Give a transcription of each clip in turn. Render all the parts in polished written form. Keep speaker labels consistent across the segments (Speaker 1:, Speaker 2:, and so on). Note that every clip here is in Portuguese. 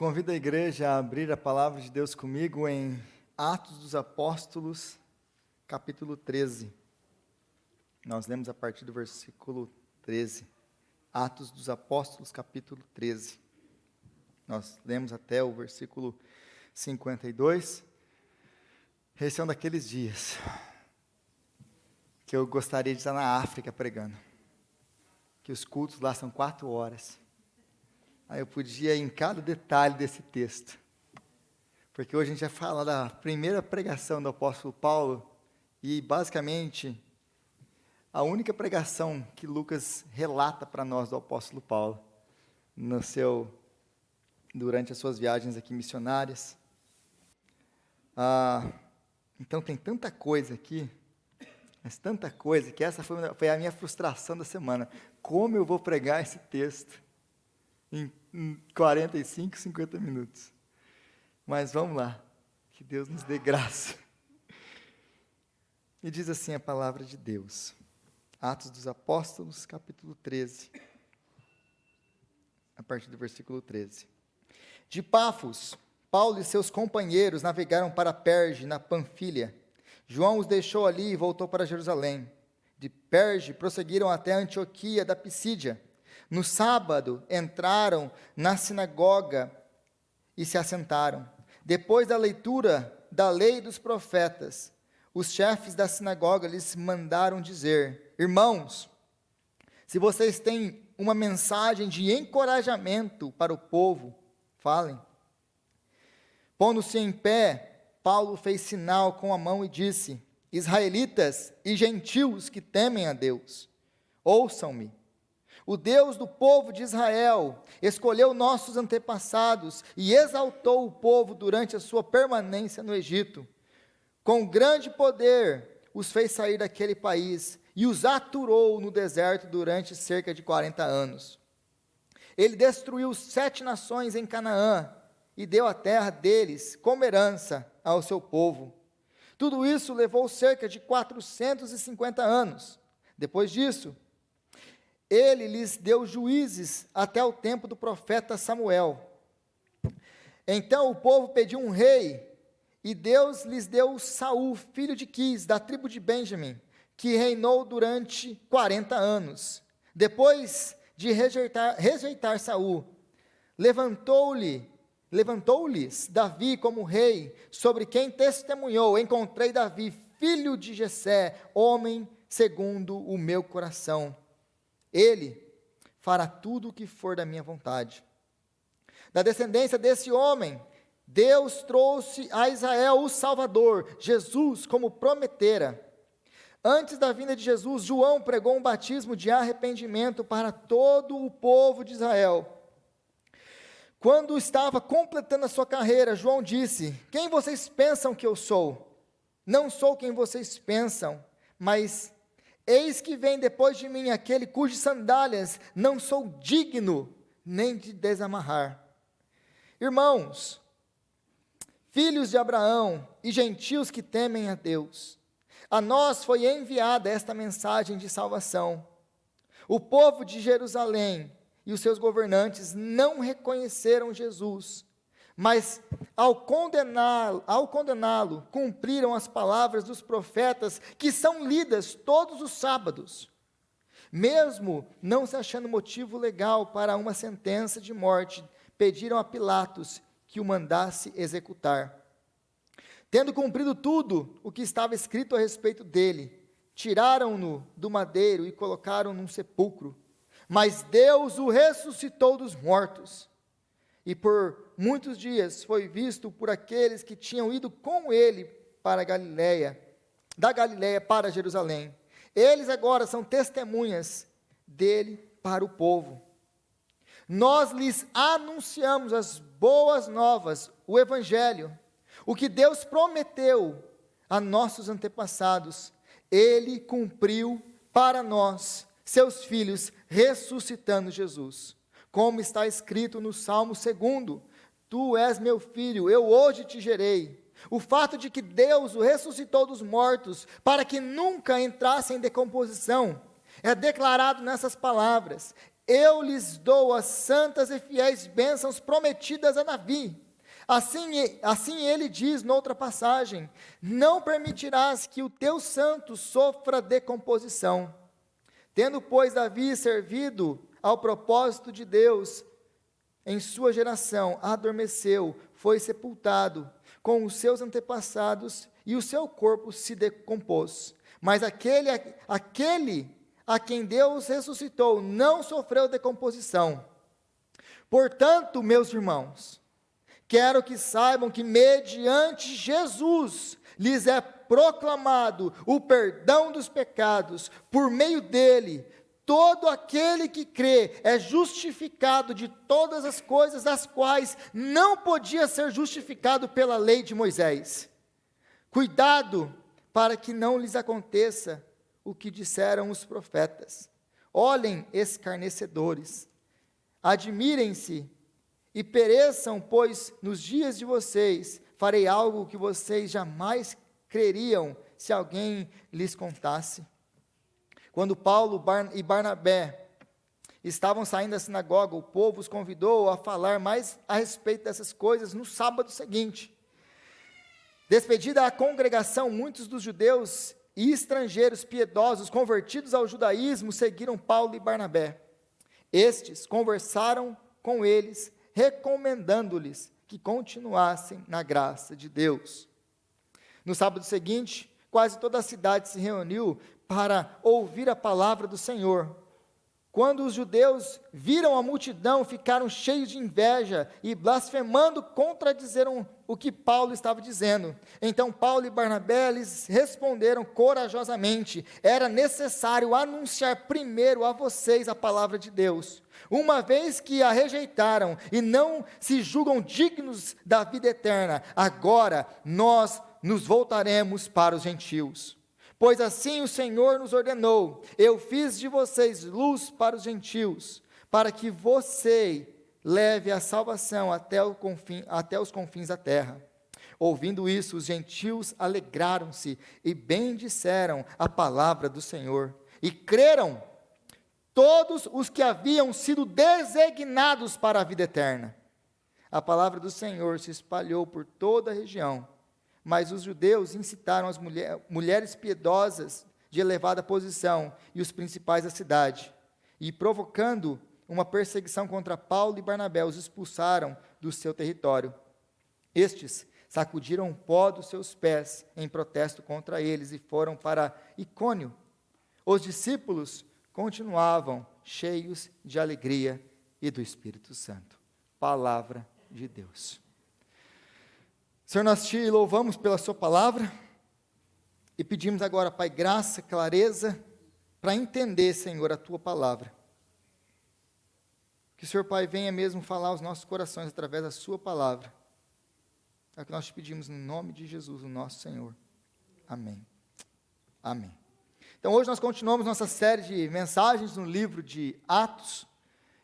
Speaker 1: Convido a igreja a abrir a palavra de Deus comigo em Atos dos Apóstolos, capítulo 13. Nós lemos a partir do versículo 13. Atos dos Apóstolos, capítulo 13. Nós lemos até o versículo 52. Esse é um daqueles dias que eu gostaria de estar na África pregando. Que os cultos lá são 4 horas. Aí eu podia ir em cada detalhe desse texto. Porque hoje a gente vai falar da primeira pregação do apóstolo Paulo e, basicamente, a única pregação que Lucas relata para nós do apóstolo Paulo durante as suas viagens aqui missionárias. Então tem tanta coisa aqui, mas tanta coisa, que essa foi a minha frustração da semana. Como eu vou pregar esse texto em 45, 50 minutos? Mas vamos lá, que Deus nos dê graça. E diz assim a palavra de Deus, Atos dos Apóstolos, capítulo 13, a partir do versículo 13. De Pafos, Paulo e seus companheiros navegaram para Perge, na Panfilha. João os deixou ali e voltou para Jerusalém. De Perge, prosseguiram até Antioquia da Pisídia. No sábado, entraram na sinagoga e se assentaram. Depois da leitura da lei e dos profetas, os chefes da sinagoga lhes mandaram dizer: Irmãos, se vocês têm uma mensagem de encorajamento para o povo, falem. Pondo-se em pé, Paulo fez sinal com a mão e disse: Israelitas e gentios que temem a Deus, ouçam-me. O Deus do povo de Israel escolheu nossos antepassados e exaltou o povo durante a sua permanência no Egito. Com grande poder os fez sair daquele país e os aturou no deserto durante cerca de 40 anos. Ele destruiu 7 nações em Canaã e deu a terra deles como herança ao seu povo. Tudo isso levou cerca de 450 anos. Depois disso, ele lhes deu juízes até o tempo do profeta Samuel. Então o povo pediu um rei, e Deus lhes deu Saul, filho de Quis, da tribo de Benjamim, que reinou durante 40 anos. Depois de rejeitar Saul, levantou-lhes Davi como rei, sobre quem testemunhou: Encontrei Davi, filho de Jessé, homem segundo o meu coração. Ele fará tudo o que for da minha vontade. Da descendência desse homem, Deus trouxe a Israel o Salvador, Jesus, como prometera. Antes da vinda de Jesus, João pregou um batismo de arrependimento para todo o povo de Israel. Quando estava completando a sua carreira, João disse: Quem vocês pensam que eu sou? Não sou quem vocês pensam, mas eis que vem depois de mim aquele cujas sandálias não sou digno nem de desamarrar. Irmãos, filhos de Abraão e gentios que temem a Deus, a nós foi enviada esta mensagem de salvação. O povo de Jerusalém e os seus governantes não reconheceram Jesus, mas ao condená-lo, cumpriram as palavras dos profetas que são lidas todos os sábados. Mesmo não se achando motivo legal para uma sentença de morte, pediram a Pilatos que o mandasse executar. Tendo cumprido tudo o que estava escrito a respeito dele, tiraram-no do madeiro e colocaram num sepulcro. Mas Deus o ressuscitou dos mortos. E por muitos dias foi visto por aqueles que tinham ido com ele para da Galiléia para Jerusalém. Eles agora são testemunhas dele para o povo. Nós lhes anunciamos as boas novas, o Evangelho, o que Deus prometeu a nossos antepassados, ele cumpriu para nós, seus filhos, ressuscitando Jesus. Como está escrito no Salmo 2: Tu és meu filho, eu hoje te gerei. O fato de que Deus o ressuscitou dos mortos, para que nunca entrasse em decomposição, é declarado nessas palavras: eu lhes dou as santas e fiéis bênçãos prometidas a Davi. Assim ele diz noutra passagem: não permitirás que o teu santo sofra decomposição. Tendo, pois, Davi servido ao propósito de Deus, em sua geração, adormeceu, foi sepultado com os seus antepassados, e o seu corpo se decompôs. Mas aquele a quem Deus ressuscitou não sofreu decomposição. Portanto, meus irmãos, quero que saibam que mediante Jesus lhes é proclamado o perdão dos pecados. Por meio dele, todo aquele que crê é justificado de todas as coisas as quais não podia ser justificado pela lei de Moisés. Cuidado para que não lhes aconteça o que disseram os profetas. Olhem, escarnecedores, admirem-se e pereçam, pois nos dias de vocês farei algo que vocês jamais creriam se alguém lhes contasse. Quando Paulo e Barnabé estavam saindo da sinagoga, o povo os convidou a falar mais a respeito dessas coisas no sábado seguinte. Despedida a congregação, muitos dos judeus e estrangeiros piedosos convertidos ao judaísmo seguiram Paulo e Barnabé. Estes conversaram com eles, recomendando-lhes que continuassem na graça de Deus. No sábado seguinte, quase toda a cidade se reuniu para ouvir a palavra do Senhor. Quando os judeus viram a multidão, ficaram cheios de inveja e, blasfemando, contradizeram o que Paulo estava dizendo. Então Paulo e Barnabé lhes responderam corajosamente: era necessário anunciar primeiro a vocês a palavra de Deus. Uma vez que a rejeitaram e não se julgam dignos da vida eterna, agora nós nos voltaremos para os gentios. Pois assim o Senhor nos ordenou: eu fiz de vocês luz para os gentios, para que você leve a salvação até os confins da terra. Ouvindo isso, os gentios alegraram-se e bendisseram a palavra do Senhor. E creram todos os que haviam sido designados para a vida eterna. A palavra do Senhor se espalhou por toda a região. Mas os judeus incitaram as mulheres piedosas de elevada posição e os principais da cidade, e provocando uma perseguição contra Paulo e Barnabé, os expulsaram do seu território. Estes sacudiram o pó dos seus pés em protesto contra eles e foram para Icônio. Os discípulos continuavam cheios de alegria e do Espírito Santo. Palavra de Deus. Senhor, nós te louvamos pela sua palavra e pedimos agora, Pai, graça, clareza, para entender, Senhor, a tua palavra. Que o Senhor, Pai, venha mesmo falar aos nossos corações através da sua palavra. É o que nós te pedimos no nome de Jesus, o nosso Senhor. Amém. Amém. Então, hoje nós continuamos nossa série de mensagens no livro de Atos.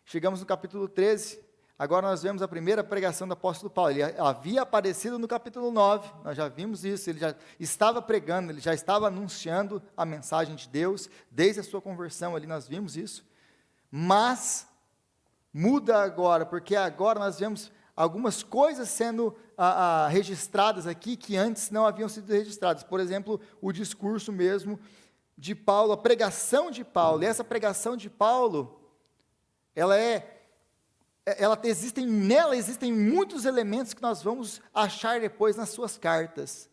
Speaker 1: Chegamos no capítulo 13. Agora nós vemos a primeira pregação do apóstolo Paulo. Ele havia aparecido no capítulo 9, nós já vimos isso, ele já estava pregando, ele já estava anunciando a mensagem de Deus, desde a sua conversão ali nós vimos isso, mas muda agora, porque agora nós vemos algumas coisas sendo registradas aqui, que antes não haviam sido registradas. Por exemplo, o discurso mesmo de Paulo, a pregação de Paulo, e essa pregação de Paulo, nela existem muitos elementos que nós vamos achar depois nas suas cartas.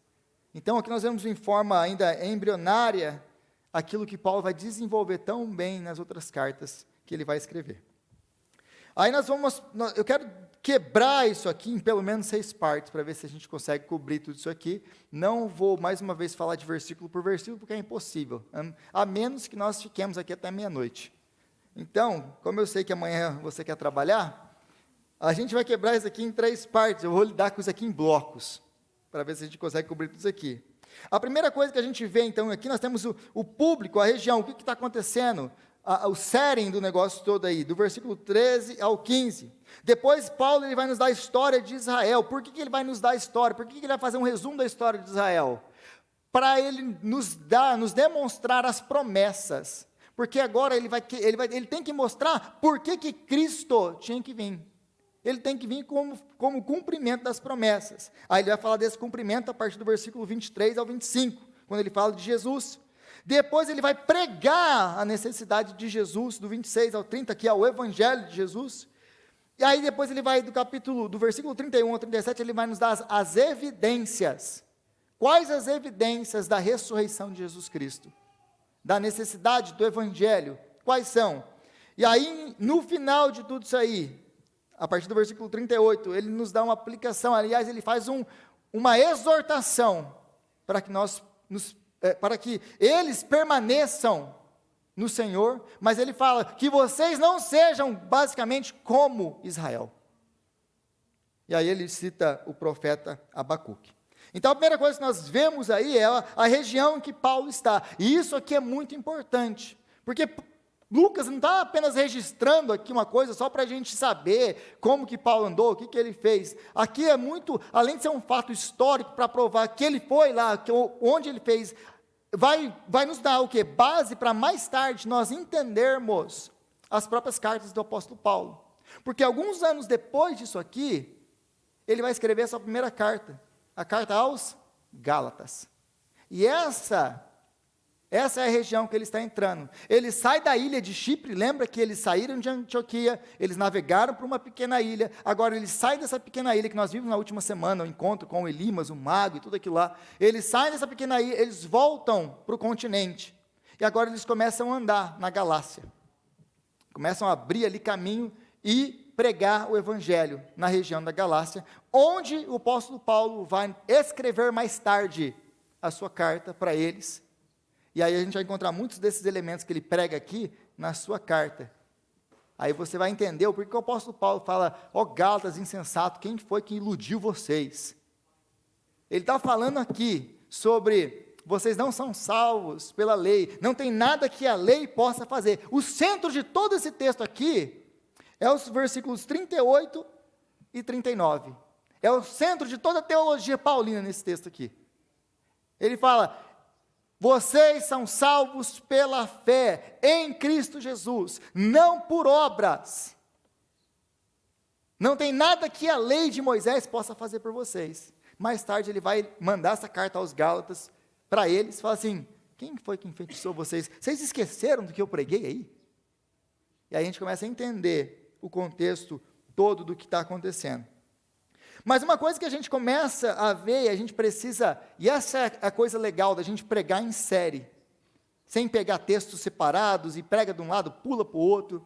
Speaker 1: Então, aqui nós vemos em forma ainda embrionária aquilo que Paulo vai desenvolver tão bem nas outras cartas que ele vai escrever. Aí eu quero quebrar isso aqui em pelo menos 6 partes, para ver se a gente consegue cobrir tudo isso aqui. Não vou mais uma vez falar de versículo por versículo, porque é impossível, a menos que nós fiquemos aqui até meia-noite. Então, como eu sei que amanhã você quer trabalhar, a gente vai quebrar isso aqui em 3 partes. Eu vou lidar com isso aqui em blocos, para ver se a gente consegue cobrir tudo isso aqui. A primeira coisa que a gente vê, então, aqui nós temos o público, a região, o que está acontecendo, o setting do negócio todo aí, do versículo 13 ao 15. Depois, Paulo ele vai nos dar a história de Israel. Por que ele vai nos dar a história? Por que ele vai fazer um resumo da história de Israel? Para ele nos demonstrar as promessas. Porque agora ele tem que mostrar por que Cristo tinha que vir. Ele tem que vir como cumprimento das promessas. Aí ele vai falar desse cumprimento a partir do versículo 23 ao 25, quando ele fala de Jesus. Depois ele vai pregar a necessidade de Jesus, do 26 ao 30, que é o Evangelho de Jesus. E aí depois ele vai do versículo 31 ao 37, ele vai nos dar as evidências. Quais as evidências da ressurreição de Jesus Cristo? Da necessidade do Evangelho? Quais são? E aí, no final de tudo isso aí, a partir do versículo 38, ele nos dá uma aplicação, aliás, ele faz uma exortação para que eles permaneçam no Senhor, mas ele fala que vocês não sejam basicamente como Israel. E aí ele cita o profeta Abacuque. Então a primeira coisa que nós vemos aí é a região em que Paulo está, e isso aqui é muito importante, porque Lucas não está apenas registrando aqui uma coisa só para a gente saber como que Paulo andou, o que ele fez. Aqui é muito, além de ser um fato histórico para provar que ele foi lá, onde ele fez, vai nos dar o quê? Base para mais tarde nós entendermos as próprias cartas do apóstolo Paulo. Porque alguns anos depois disso aqui, ele vai escrever a sua primeira carta, a carta aos Gálatas. E essa é a região que ele está entrando. Ele sai da ilha de Chipre, lembra que eles saíram de Antioquia, eles navegaram para uma pequena ilha, agora eles saem dessa pequena ilha que nós vimos na última semana, o encontro com o Elimas, o mago e tudo aquilo lá. Eles saem dessa pequena ilha, eles voltam para o continente. E agora eles começam a andar na Galácia. Começam a abrir ali caminho e pregar o evangelho na região da Galácia, onde o apóstolo Paulo vai escrever mais tarde a sua carta para eles. E aí a gente vai encontrar muitos desses elementos que ele prega aqui na sua carta. Aí você vai entender o porquê que o apóstolo Paulo fala: ó Gálatas insensato, quem foi que iludiu vocês? Ele está falando aqui sobre vocês não são salvos pela lei, não tem nada que a lei possa fazer. O centro de todo esse texto aqui é os versículos 38 e 39. É o centro de toda a teologia paulina nesse texto aqui. Ele fala: vocês são salvos pela fé em Cristo Jesus, não por obras. Não tem nada que a lei de Moisés possa fazer por vocês. Mais tarde ele vai mandar essa carta aos Gálatas para eles, fala assim: quem foi que enfeitiçou vocês? Vocês esqueceram do que eu preguei aí? E aí a gente começa a entender o contexto todo do que está acontecendo. Mas uma coisa que a gente começa a ver, a gente precisa, e essa é a coisa legal da gente pregar em série, sem pegar textos separados e prega de um lado, pula para o outro.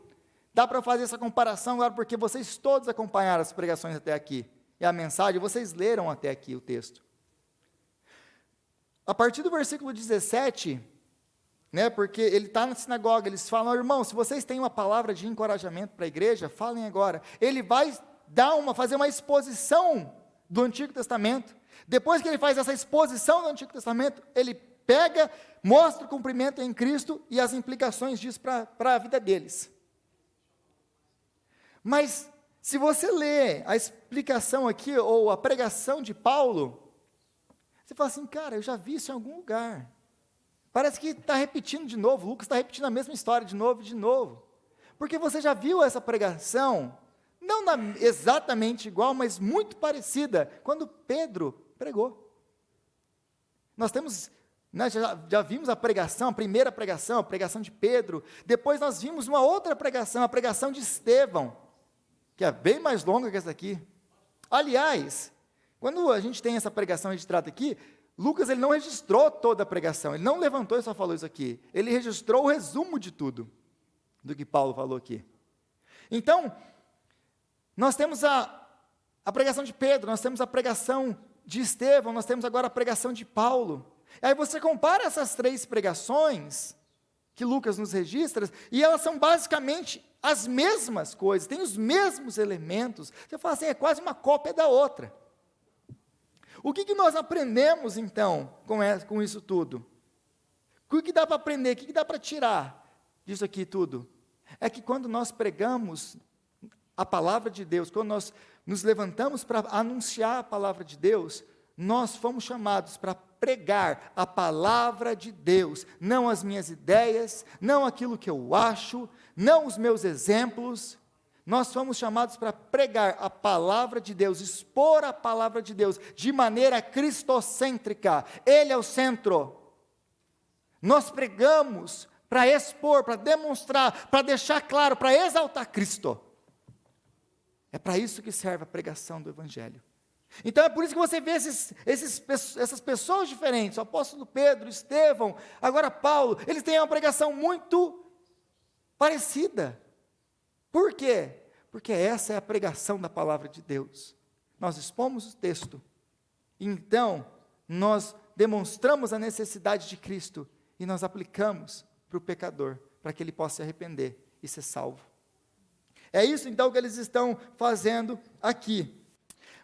Speaker 1: Dá para fazer essa comparação agora, porque vocês todos acompanharam as pregações até aqui, e a mensagem, vocês leram até aqui o texto. A partir do versículo 17, porque ele está na sinagoga, eles falam: irmão, se vocês têm uma palavra de encorajamento para a igreja, falem agora. Ele vai fazer uma exposição do Antigo Testamento. Depois que ele faz essa exposição do Antigo Testamento, ele pega, mostra o cumprimento em Cristo e as implicações disso para a vida deles. Mas, se você lê a explicação aqui, ou a pregação de Paulo, você fala assim: cara, eu já vi isso em algum lugar. Parece que está repetindo de novo, Lucas está repetindo a mesma história de novo. Porque você já viu essa pregação, não exatamente igual, mas muito parecida, quando Pedro pregou. Nós temos, já vimos a primeira pregação, a pregação de Pedro, depois nós vimos uma outra pregação, a pregação de Estevão, que é bem mais longa que essa aqui. Aliás, quando a gente tem essa pregação registrada aqui, Lucas ele não registrou toda a pregação, ele não levantou e só falou isso aqui, ele registrou o resumo de tudo, do que Paulo falou aqui. Então, nós temos a pregação de Pedro, nós temos a pregação de Estevão, nós temos agora a pregação de Paulo. Aí você compara essas três pregações que Lucas nos registra, e elas são basicamente as mesmas coisas, têm os mesmos elementos. Você fala assim, é quase uma cópia da outra. O que nós aprendemos, então, com isso tudo? O que dá para aprender, o que dá para tirar disso aqui tudo? É que quando nós pregamos a palavra de Deus, quando nós nos levantamos para anunciar a palavra de Deus, nós fomos chamados para pregar a palavra de Deus, não as minhas ideias, não aquilo que eu acho, não os meus exemplos. Nós fomos chamados para pregar a palavra de Deus, expor a palavra de Deus de maneira cristocêntrica. Ele é o centro. Nós pregamos para expor, para demonstrar, para deixar claro, para exaltar Cristo. É para isso que serve a pregação do Evangelho. Então é por isso que você vê essas pessoas diferentes, o apóstolo Pedro, Estevão, agora Paulo, eles têm uma pregação muito parecida. Por quê? Porque essa é a pregação da palavra de Deus. Nós expomos o texto, então nós demonstramos a necessidade de Cristo e nós aplicamos para o pecador, para que ele possa se arrepender e ser salvo. É isso então que eles estão fazendo aqui.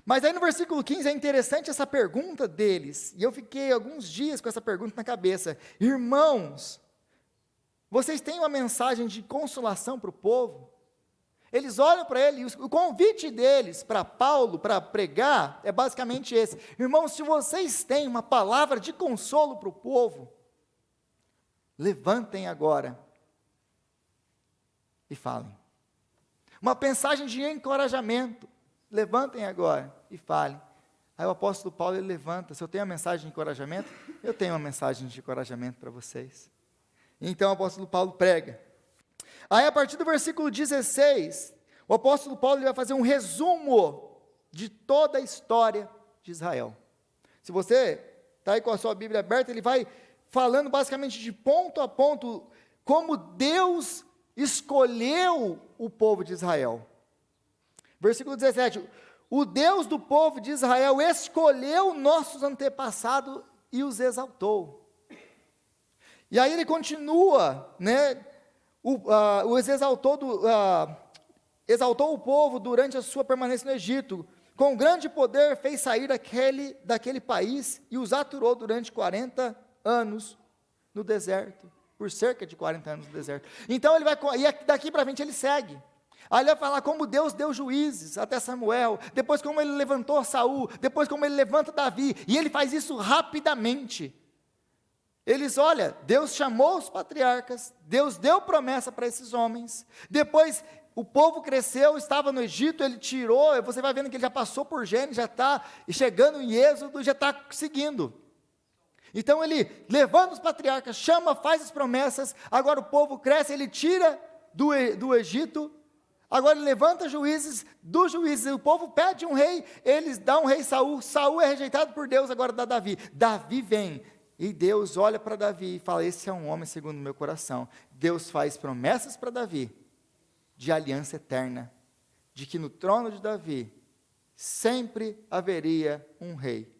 Speaker 1: Mas aí no versículo 15 é interessante essa pergunta deles, e eu fiquei alguns dias com essa pergunta na cabeça. Irmãos, vocês têm uma mensagem de consolação para o povo? Eles olham para ele, e o convite deles para Paulo, para pregar, é basicamente esse. Irmãos, se vocês têm uma palavra de consolo para o povo, levantem agora e falem. Uma mensagem de encorajamento, levantem agora e falem. Aí o apóstolo Paulo, ele levanta. Se eu tenho uma mensagem de encorajamento, eu tenho uma mensagem de encorajamento para vocês. Então o apóstolo Paulo prega. Aí a partir do versículo 16, o apóstolo Paulo ele vai fazer um resumo de toda a história de Israel. Se você está aí com a sua Bíblia aberta, ele vai falando basicamente de ponto a ponto, como Deus escolheu o povo de Israel. Versículo 17, o Deus do povo de Israel escolheu nossos antepassados e os exaltou. E aí ele continua, né, exaltou o povo durante a sua permanência no Egito, com grande poder fez sair daquele país e os aturou durante 40 anos no deserto, por cerca de 40 anos no deserto. Então ele vai, e daqui para frente ele segue. Aí ele vai falar como Deus deu juízes até Samuel, depois como ele levantou Saul, depois como ele levanta Davi, e ele faz isso rapidamente. Olha, Deus chamou os patriarcas, Deus deu promessa para esses homens, depois o povo cresceu, estava no Egito, ele tirou, você vai vendo que ele já passou por Gênesis, já está chegando em Êxodo, já está seguindo. Então ele levanta os patriarcas, chama, faz as promessas, agora o povo cresce, ele tira do Egito, agora ele levanta juízes, dos juízes o povo pede um rei, eles dão um rei Saul, Saul é rejeitado por Deus, agora dá Davi, Davi vem, e Deus olha para Davi e fala, esse é um homem segundo o meu coração. Deus faz promessas para Davi, de aliança eterna, de que no trono de Davi, sempre haveria um rei,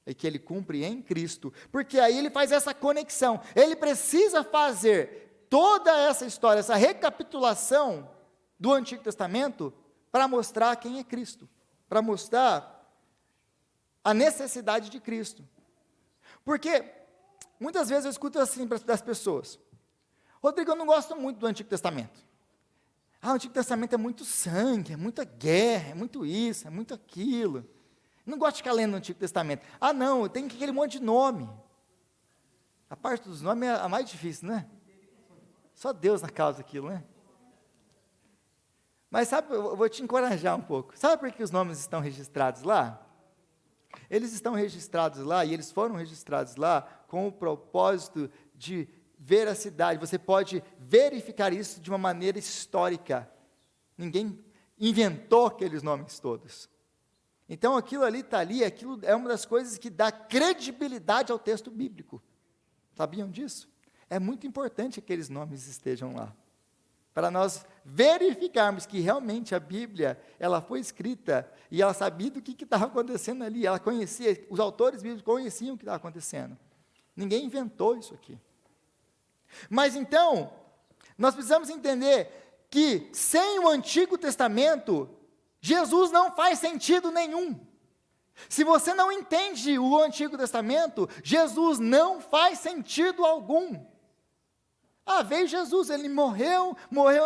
Speaker 1: e que ele cumpre em Cristo, porque aí ele faz essa conexão, ele precisa fazer toda essa história, essa recapitulação do Antigo Testamento, para mostrar quem é Cristo, para mostrar a necessidade de Cristo. Porque muitas vezes eu escuto assim das pessoas, Rodrigo, eu não gosto muito do Antigo Testamento. O Antigo Testamento é muito sangue, é muita guerra, é muito isso, é muito aquilo. Não gosto de ficar lendo o Antigo Testamento. Não, tem aquele monte de nome. A parte dos nomes é a mais difícil, né? Só Deus na causa daquilo, né? Mas sabe, eu vou te encorajar um pouco. Sabe por que os nomes estão registrados lá? Eles estão registrados lá, e eles foram registrados lá com o propósito de veracidade. Você pode verificar isso de uma maneira histórica. Ninguém inventou aqueles nomes todos. Então aquilo ali está ali, aquilo é uma das coisas que dá credibilidade ao texto bíblico. Sabiam disso? É muito importante que aqueles nomes estejam lá, para nós verificarmos que realmente a Bíblia, ela foi escrita, e ela sabia do que estava acontecendo ali, ela conhecia, os autores bíblicos conheciam o que estava acontecendo. Ninguém inventou isso aqui. Mas então, nós precisamos entender que sem o Antigo Testamento, Jesus não faz sentido nenhum. Se você não entende o Antigo Testamento, Jesus não faz sentido algum. Veio Jesus, ele morreu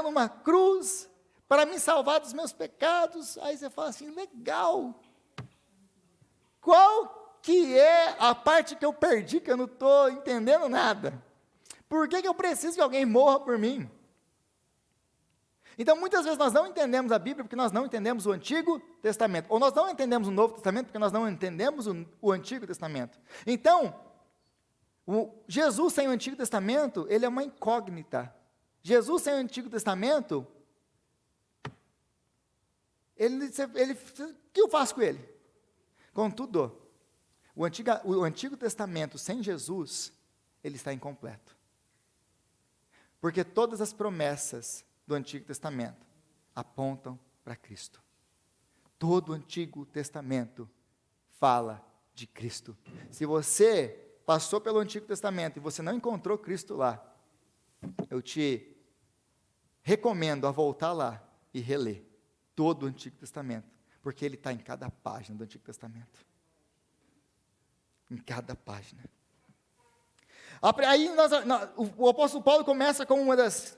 Speaker 1: numa cruz, para me salvar dos meus pecados. Aí você fala assim, legal. que é a parte que eu perdi, que eu não estou entendendo nada? Por que eu preciso que alguém morra por mim? Então, muitas vezes nós não entendemos a Bíblia porque nós não entendemos o Antigo Testamento. Ou nós não entendemos o Novo Testamento porque nós não entendemos o Antigo Testamento. Então, Jesus sem o Antigo Testamento, ele é uma incógnita. Jesus sem o Antigo Testamento, o que eu faço com ele? Contudo, o Antigo Testamento sem Jesus, ele está incompleto. Porque todas as promessas do Antigo Testamento apontam para Cristo. Todo o Antigo Testamento fala de Cristo. Se você passou pelo Antigo Testamento e você não encontrou Cristo lá, eu te recomendo a voltar lá e reler todo o Antigo Testamento, porque ele está em cada página do Antigo Testamento. Em cada página. Aí o apóstolo Paulo começa com uma das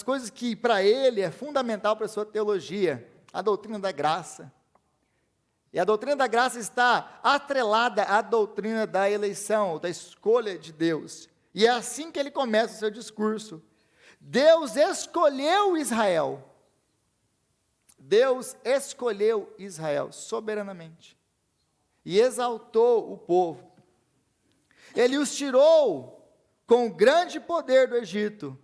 Speaker 1: coisas que para ele é fundamental para a sua teologia, a doutrina da graça. E a doutrina da graça está atrelada à doutrina da eleição, da escolha de Deus. E é assim que ele começa o seu discurso. Deus escolheu Israel. Deus escolheu Israel soberanamente. E exaltou o povo. Ele os tirou com grande poder do Egito,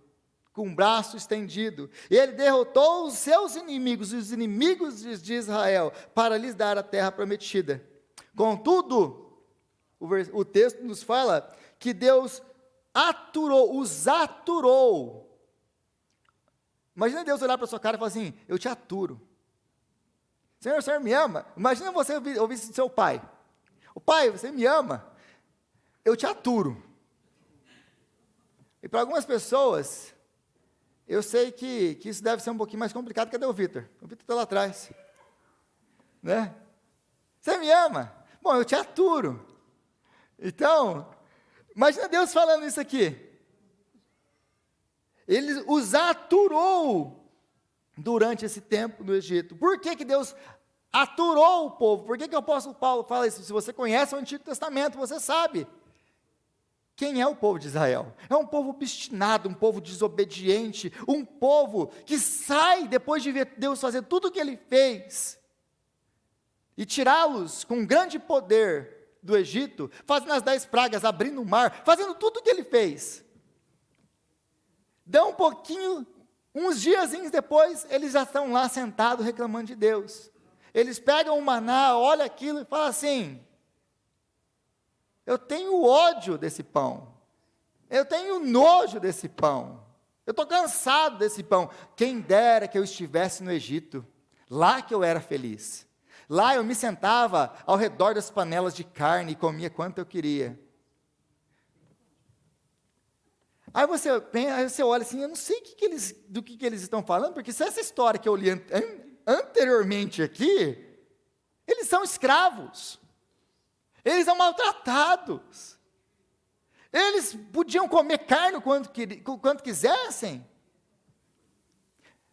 Speaker 1: com o braço estendido. Ele derrotou os seus inimigos, os inimigos de Israel, para lhes dar a terra prometida. Contudo, o texto nos fala que Deus os aturou. Imagina Deus olhar para a sua cara e falar assim: eu te aturo. Senhor, o Senhor me ama? Imagina você ouvir isso do seu pai. O pai, você me ama? Eu te aturo. E para algumas pessoas, eu sei que isso deve ser um pouquinho mais complicado. Cadê o Vitor? O Vitor está lá atrás. Né? Você me ama? Bom, eu te aturo. Então, imagina Deus falando isso aqui. Ele os aturou durante esse tempo no Egito. Por que Deus aturou o povo? Por que o apóstolo Paulo fala isso? Se você conhece o Antigo Testamento, você sabe. Quem é o povo de Israel? É um povo obstinado, um povo desobediente, um povo que sai depois de ver Deus fazer tudo o que ele fez e tirá-los com grande poder do Egito, fazendo as 10 pragas, abrindo o mar, fazendo tudo o que ele fez. Dá um pouquinho, uns diazinhos depois, eles já estão lá sentados reclamando de Deus. Eles pegam o maná, olham aquilo e falam assim: eu tenho ódio desse pão. Eu tenho nojo desse pão. Eu estou cansado desse pão. Quem dera que eu estivesse no Egito. Lá que eu era feliz. Lá eu me sentava ao redor das panelas de carne e comia quanto eu queria. Aí você olha assim, eu não sei do que eles estão falando, porque se essa história que eu li anteriormente aqui, eles são escravos. Eles são maltratados. Eles podiam comer carne quanto quisessem.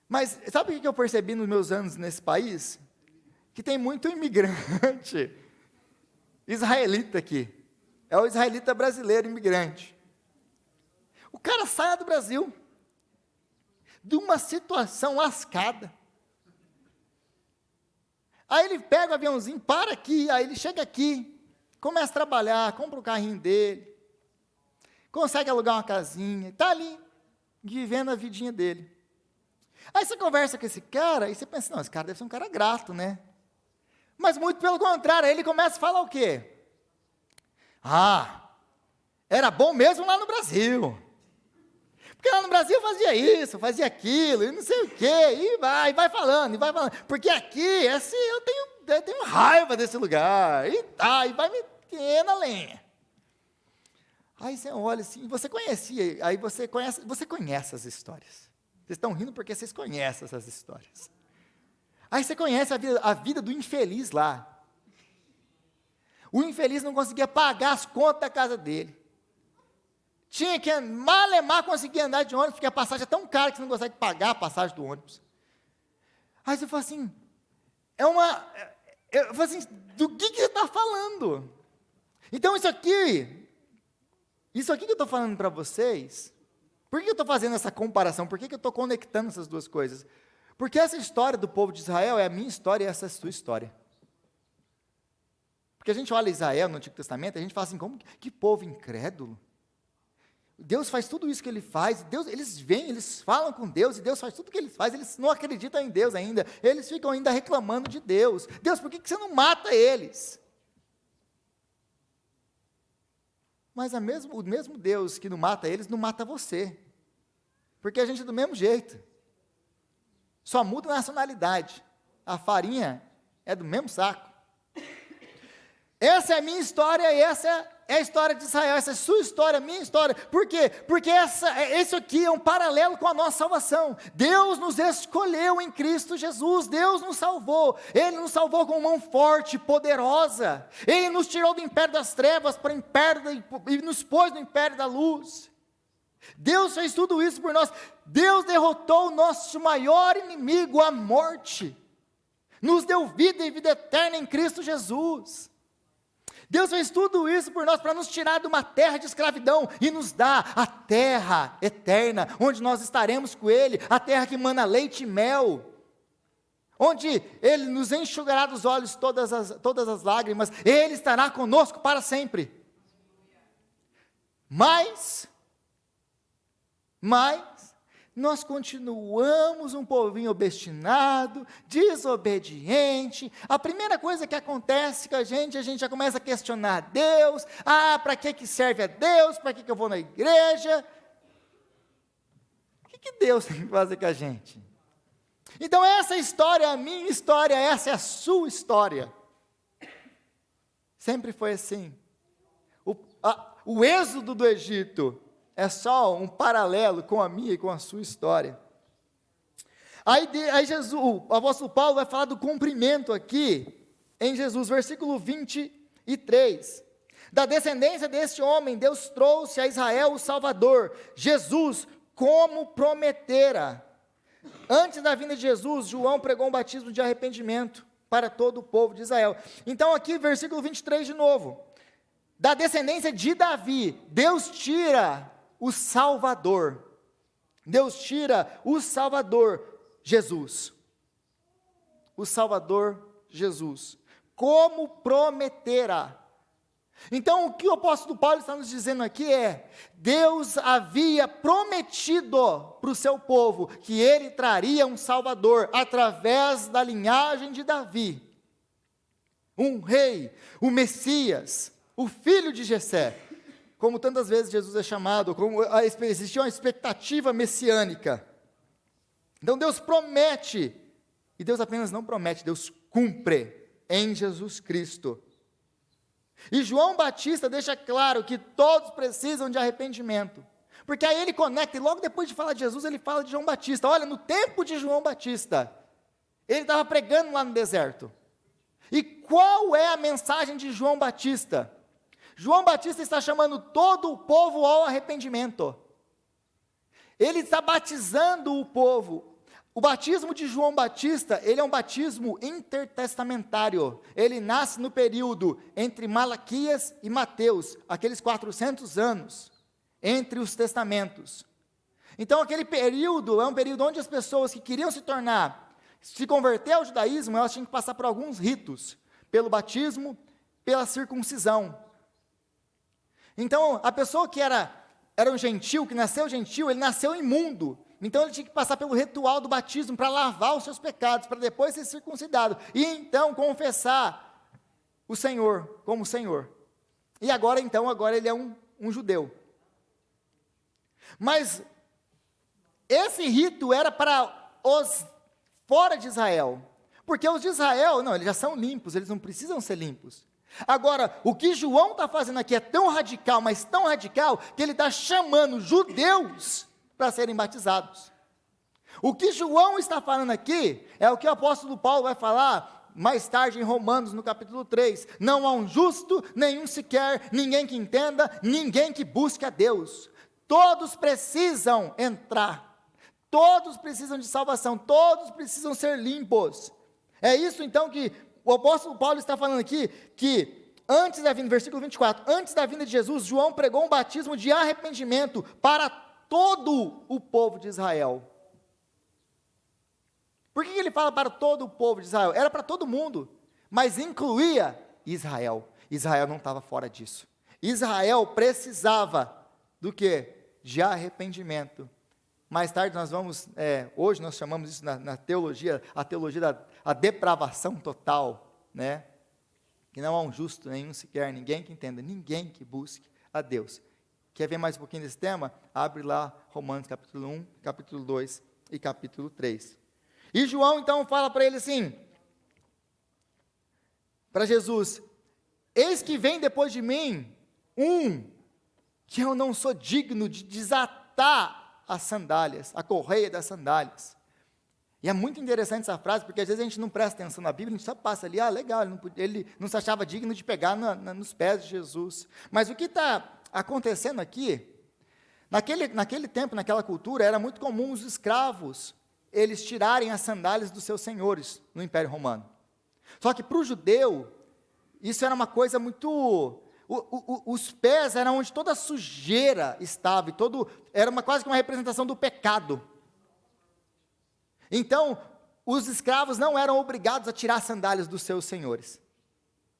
Speaker 1: Mas sabe o que eu percebi nos meus anos nesse país? Que tem muito imigrante israelita aqui. É o israelita brasileiro imigrante. O cara sai do Brasil de uma situação lascada. Aí ele pega o aviãozinho, para aqui, aí ele chega aqui, começa a trabalhar, compra o carrinho dele, consegue alugar uma casinha, está ali, vivendo a vidinha dele. Aí você conversa com esse cara, e você pensa, não, esse cara deve ser um cara grato, né? Mas muito pelo contrário, aí ele começa a falar o quê? Ah, era bom mesmo lá no Brasil. Porque lá no Brasil fazia isso, fazia aquilo, e não sei o quê, e vai falando. Porque aqui, assim, eu tenho raiva desse lugar, e vai metendo a lenha. Aí você olha assim, você conhece as histórias. Vocês estão rindo porque vocês conhecem essas histórias. Aí você conhece a vida do infeliz lá. O infeliz não conseguia pagar as contas da casa dele. Tinha que malemar conseguir andar de ônibus, porque a passagem é tão cara que você não consegue pagar a passagem do ônibus. Aí você fala assim, eu falo assim, do que você está falando? Então isso aqui que eu estou falando para vocês, por que eu estou fazendo essa comparação? Por que eu estou conectando essas duas coisas? Porque essa história do povo de Israel é a minha história e essa é a sua história. Porque a gente olha Israel no Antigo Testamento, a gente fala assim, que povo incrédulo. Deus faz tudo isso que Ele faz, eles vêm, eles falam com Deus, e Deus faz tudo o que Ele faz, eles não acreditam em Deus ainda, eles ficam ainda reclamando de Deus. Deus, por que você não mata eles? Mas o mesmo Deus que não mata eles, não mata você. Porque a gente é do mesmo jeito. Só muda a nacionalidade. A farinha é do mesmo saco. Essa é a minha história e essa é a história de Israel. Essa é a sua história, a minha história. Por quê? Porque esse aqui é um paralelo com a nossa salvação. Deus nos escolheu em Cristo Jesus. Deus nos salvou. Ele nos salvou com mão forte, poderosa. Ele nos tirou do império das trevas para o império e nos pôs no império da luz. Deus fez tudo isso por nós. Deus derrotou o nosso maior inimigo, a morte. Nos deu vida e vida eterna em Cristo Jesus. Deus fez tudo isso por nós, para nos tirar de uma terra de escravidão, e nos dar a terra eterna, onde nós estaremos com Ele, a terra que mana leite e mel, onde Ele nos enxugará dos olhos todas as lágrimas, Ele estará conosco para sempre. Mas nós continuamos um povinho obstinado, desobediente. A primeira coisa que acontece com a gente já começa a questionar Deus. Para que serve a Deus? Para que eu vou na igreja? O que Deus tem que fazer com a gente? Então essa história é a minha história, essa é a sua história. Sempre foi assim. O êxodo do Egito é só um paralelo com a minha e com a sua história. Aí o apóstolo Paulo vai falar do cumprimento aqui, em Jesus, versículo 23. Da descendência deste homem, Deus trouxe a Israel o Salvador, Jesus, como prometera. Antes da vinda de Jesus, João pregou um batismo de arrependimento para todo o povo de Israel. Então aqui, versículo 23 de novo. Da descendência de Davi, Deus tira o Salvador. Deus tira o Salvador, Jesus. O Salvador, Jesus. Como prometera. Então, o que o apóstolo Paulo está nos dizendo aqui é: Deus havia prometido para o seu povo que Ele traria um Salvador através da linhagem de Davi. Um rei, o Messias, o filho de Jessé. Como tantas vezes Jesus é chamado, existia uma expectativa messiânica. Então Deus promete, e Deus apenas não promete, Deus cumpre em Jesus Cristo. E João Batista deixa claro que todos precisam de arrependimento, porque aí ele conecta, e logo depois de falar de Jesus, ele fala de João Batista. Olha, no tempo de João Batista, ele estava pregando lá no deserto. E qual é a mensagem de João Batista? João Batista está chamando todo o povo ao arrependimento. Ele está batizando o povo. O batismo de João Batista, ele é um batismo intertestamentário. Ele nasce no período entre Malaquias e Mateus, aqueles 400 anos, entre os testamentos. Então aquele período é um período onde as pessoas que queriam se converter ao judaísmo, elas tinham que passar por alguns ritos, pelo batismo, pela circuncisão. Então, a pessoa que era um gentil, que nasceu gentil, ele nasceu imundo. Então, ele tinha que passar pelo ritual do batismo para lavar os seus pecados, para depois ser circuncidado. E então, confessar o Senhor como Senhor. E agora ele é um judeu. Mas, esse rito era para os fora de Israel. Porque os de Israel, eles já são limpos, eles não precisam ser limpos. Agora, o que João está fazendo aqui é tão radical, mas tão radical, que ele está chamando judeus para serem batizados. O que João está falando aqui, é o que o apóstolo Paulo vai falar mais tarde em Romanos, no capítulo 3, não há um justo, nenhum sequer, ninguém que entenda, ninguém que busque a Deus. Todos precisam entrar, todos precisam de salvação, todos precisam ser limpos. É isso então que o apóstolo Paulo está falando aqui, que antes da vinda, versículo 24, antes da vinda de Jesus, João pregou um batismo de arrependimento para todo o povo de Israel. Por que ele fala para todo o povo de Israel? Era para todo mundo, mas incluía Israel. Israel não estava fora disso. Israel precisava do quê? De arrependimento. Mais tarde nós vamos, hoje nós chamamos isso na teologia, a teologia da depravação total, né? Que não há um justo nenhum sequer, ninguém que entenda, ninguém que busque a Deus. Quer ver mais um pouquinho desse tema? Abre lá Romanos capítulo 1, capítulo 2 e capítulo 3. E João então fala para ele assim, para Jesus, eis que vem depois de mim que eu não sou digno de desatar as sandálias, a correia das sandálias. E é muito interessante essa frase, porque às vezes a gente não presta atenção na Bíblia, a gente só passa ali, legal, ele não se achava digno de pegar nos pés de Jesus. Mas o que está acontecendo aqui, naquele tempo, naquela cultura, era muito comum os escravos, eles tirarem as sandálias dos seus senhores no Império Romano. Só que para o judeu, isso era uma coisa muito... os pés eram onde toda a sujeira estava, era quase que uma representação do pecado. Então, os escravos não eram obrigados a tirar as sandálias dos seus senhores,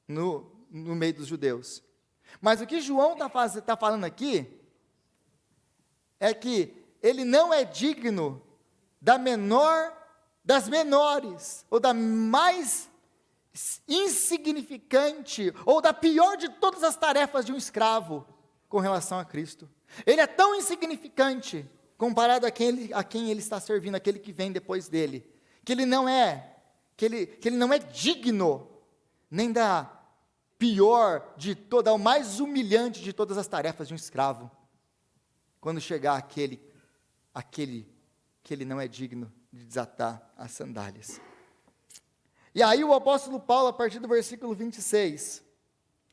Speaker 1: no meio dos judeus. Mas o que João está falando aqui, é que ele não é digno da menor das menores, ou da mais insignificante, ou da pior de todas as tarefas de um escravo, com relação a Cristo. Ele é tão insignificante, comparado a quem ele está servindo, aquele que vem depois dele, que ele não é digno, nem da pior de toda, o mais humilhante de todas as tarefas de um escravo, quando chegar aquele que ele não é digno de desatar as sandálias. E aí o apóstolo Paulo, a partir do versículo 26,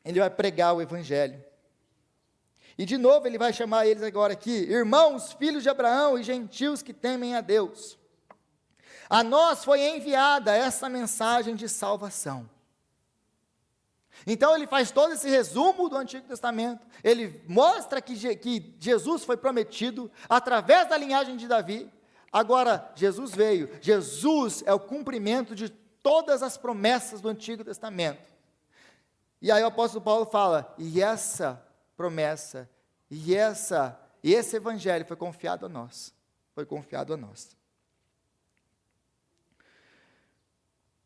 Speaker 1: ele vai pregar o evangelho. E de novo ele vai chamar eles agora aqui, irmãos, filhos de Abraão e gentios que temem a Deus. A nós foi enviada essa mensagem de salvação. Então ele faz todo esse resumo do Antigo Testamento, ele mostra que Jesus foi prometido através da linhagem de Davi. Agora, Jesus veio, Jesus é o cumprimento de todas as promessas do Antigo Testamento. E aí o apóstolo Paulo fala, e essa promessa, e esse evangelho foi confiado a nós,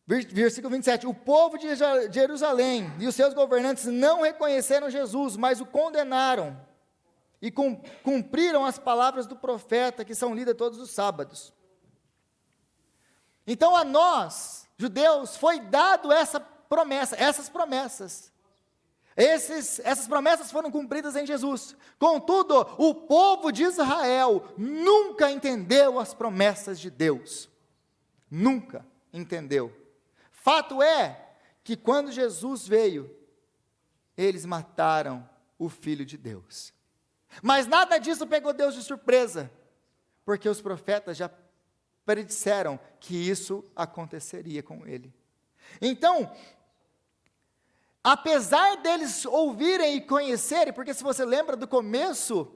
Speaker 1: Versículo 27, o povo de Jerusalém e os seus governantes não reconheceram Jesus, mas o condenaram, e cumpriram as palavras do profeta, que são lidas todos os sábados. Então a nós, judeus, foi dado essas promessas. Essas promessas foram cumpridas em Jesus. Contudo, o povo de Israel nunca entendeu as promessas de Deus. Nunca entendeu. Fato é que quando Jesus veio, eles mataram o Filho de Deus. Mas nada disso pegou Deus de surpresa, porque os profetas já predisseram que isso aconteceria com ele. Então, apesar deles ouvirem e conhecerem, porque se você lembra do começo